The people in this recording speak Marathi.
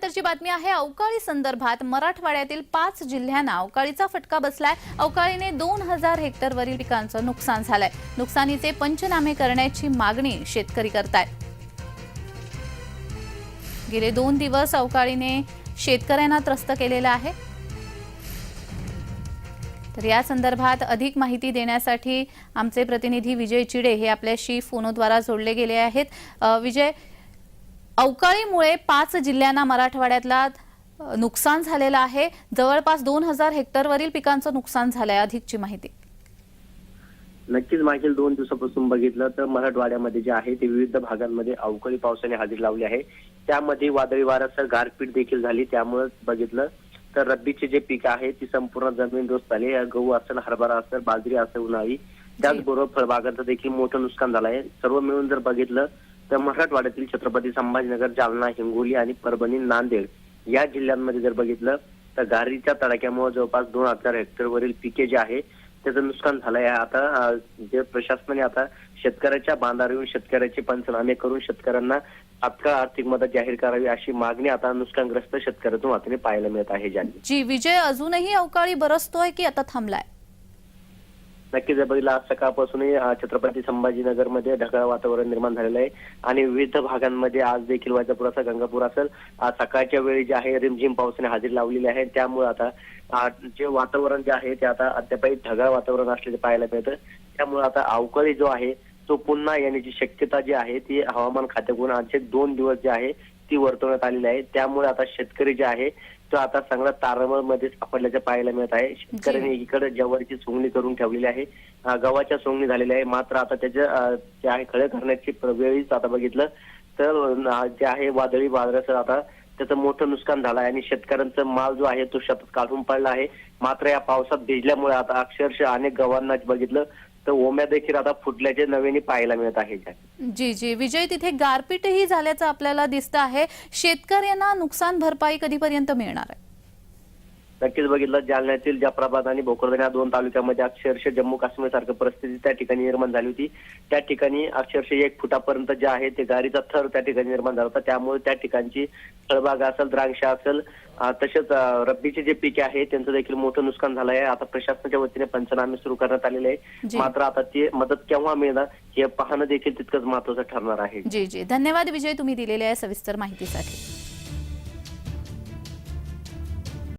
त्याची बातमी आहे अवकाळी संदर्भात मराठवाड्यातील 5 जिल्ह्यांना अवकाळीचा फटका बसलाय। अवकाळीने 2000 हेक्टरवरील पिकांचं नुकसान झालंय। नुकसानीचे पंचनामे करण्याची मागणी शेतकरी करतायत। गेले 2 दिवस अवकाळीने शेतकऱ्यांना त्रस्त केलेलं आहे। तर या संदर्भात अधिक माहिती देण्यासाठी आमचे प्रतिनिधी विजय चिडे हे आपल्याशी फोनद्वारे जोडले गेले आहेत। विजय, अवकाळीमुळे 5 जिल्ह्यांना मराठवाड्यातला नुकसान झालेलं आहे। जवळपास 2000 हेक्टरवरील पिकांचं नुकसान झालंय। अधिकची माहिती। नक्कीच मागील 2 दिवसापासून बघितलं तर मराठवाड्यामध्ये जे आहे ते विविध भागांमध्ये अवकाळी पावसाने हजेरी लावली आहे। त्यामध्ये वादळी वाऱ्यासह गारपीट देखील झाली। त्यामुळे बघितलं तर रब्बीचे जे पीक आहे ती संपूर्ण जमीनदोस्त झाली। गहू असेल, हरभरा असेल, बाजरी असेल, उन्हाळी, त्याचबरोबर फळबागांचं देखील मोठं नुकसान झालं आहे। सर्व मिळून जर बघितलं तर मराठवाड्यातील छत्रपती संभाजीनगर, जालना, हिंगोली आणि परभणी, नांदेड या जिल्ह्यांमध्ये जर बघितलं तर गारीच्या तडाख्यामुळे जवळपास 2000 हेक्टरवरील पिके जे आहे त्याचं नुकसान झालंय। आता जे प्रशासनाने आता शेतकऱ्याच्या बांधावर येऊन शेतकऱ्याचे पंचनामे करून शेतकऱ्यांना तात्काळ आर्थिक मदत जाहीर करावी अशी मागणी आता नुकसानग्रस्त शेतकऱ्यांतून वाटणे पाहायला मिळत आहे। जी विजय, अजूनही अवकाळी बरसतोय की आता थांबलाय? नक्कीच बघितलं आज सकाळपासूनही छत्रपती संभाजीनगरमध्ये ढगाळ वातावरण निर्माण झालेलं आहे आणि विविध भागांमध्ये आज देखील वैजापूर असेल, गंगापूर असेल, सकाळच्या वेळी जे आहे रिमझिम पावसाने हजेरी लावलेली आहे। त्यामुळे आता जे वातावरण जे आहे ते आता अद्यापही ढगाळ वातावरण असल्याचे पाहायला मिळतं। त्यामुळे आता अवकाळी जो आहे तो पुन्हा येण्याची शक्यता जी आहे ती हवामान खात्याकडून आणखी 2 दिवस जे आहे ती वर्तवण्यात आलेली आहे। त्यामुळे आता शेतकरी जे आहे तो आता सगळ्या तारांबळमध्ये सापडल्याचे पाहायला मिळत आहे। शेतकऱ्यांनी एकीकडे ज्वारीची सोंगणी करून ठेवलेली आहे, गव्हाच्या सोंगणी झालेली आहे, मात्र आता त्याच्या जे आहे खळे करण्याची वेळीच आता बघितलं तर जे आहे वादळी वाऱ्यासह आता त्याचं मोठं नुकसान झालं आहे आणि शेतकऱ्यांचा माल जो आहे तो शेतात काढून पडला आहे। मात्र या पावसात भिजल्यामुळे आता अक्षरशः अनेक गव्हांना बघितलं तर ओम्या देखील आता फुटल्याचे नव्याने पाहायला मिळत आहे। जी जी विजय, तिथे गारपीटही झाल्याचं आपल्याला दिसतं आहे। शेतकऱ्यांना नुकसान भरपाई कधीपर्यंत मिळणार आहे? नक्कीच बघितलं जालन्यातील जाफराबाद आणि भोकरदन या 2 तालुक्यामध्ये अक्षरशः जम्मू काश्मीर सारखी परिस्थिती त्या ठिकाणी निर्माण झाली होती। त्या ठिकाणी अक्षरशः 1 फुटापर्यंत जे आहे ते गारीचा थर त्या ठिकाणी निर्माण झाला होता। त्यामुळे त्या ठिकाणची फळबाग असेल, द्राक्ष असेल, तसेच रब्बीचे जे पिके आहे त्यांचं देखील मोठं नुकसान झालं आहे। आता प्रशासनाच्या वतीने पंचनामे सुरू करण्यात आलेले आहे, मात्र आता ती मदत केव्हा मिळणार हे पाहणं देखील तितकंच महत्त्वाचं ठरणार आहे। जी जी, धन्यवाद विजय, तुम्ही दिलेल्या सविस्तर माहितीसाठी।